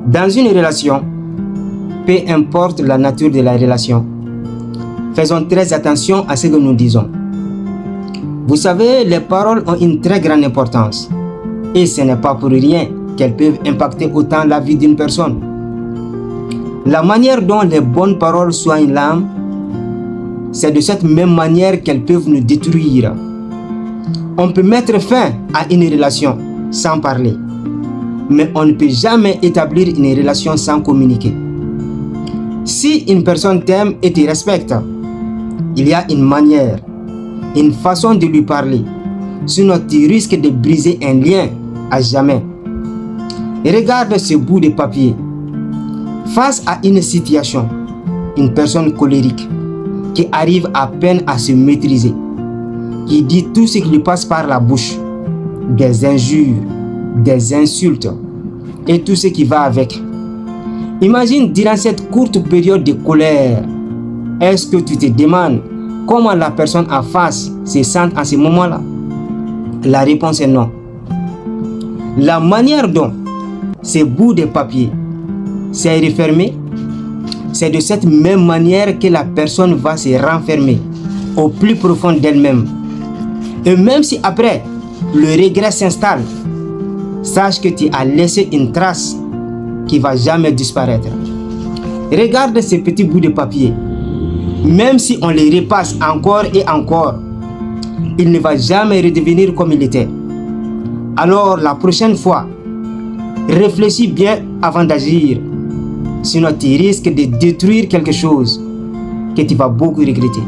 Dans une relation, peu importe la nature de la relation, faisons très attention à ce que nous disons. Vous savez, les paroles ont une très grande importance et ce n'est pas pour rien qu'elles peuvent impacter autant la vie d'une personne. La manière dont les bonnes paroles soignent l'âme, c'est de cette même manière qu'elles peuvent nous détruire. On peut mettre fin à une relation sans parler, mais on ne peut jamais établir une relation sans communiquer. Si une personne t'aime et te respecte, il y a une manière, une façon de lui parler, sinon tu risques de briser un lien à jamais. Regarde ce bout de papier. Face à une situation, une personne colérique qui arrive à peine à se maîtriser, qui dit tout ce qui lui passe par la bouche, des injures, des insultes et tout ce qui va avec. Imagine durant cette courte période de colère, est-ce que tu te demandes comment la personne en face se sent en ce moment-là? La réponse est non. La manière dont ces bouts de papier s'est refermé, c'est de cette même manière que la personne va se renfermer au plus profond d'elle-même. Et même si après, le regret s'installe, sache que tu as laissé une trace qui ne va jamais disparaître. Regarde ces petits bouts de papier. Même si on les repasse encore et encore, il ne va jamais redevenir comme il était. Alors la prochaine fois, réfléchis bien avant d'agir. Sinon tu risques de détruire quelque chose que tu vas beaucoup regretter.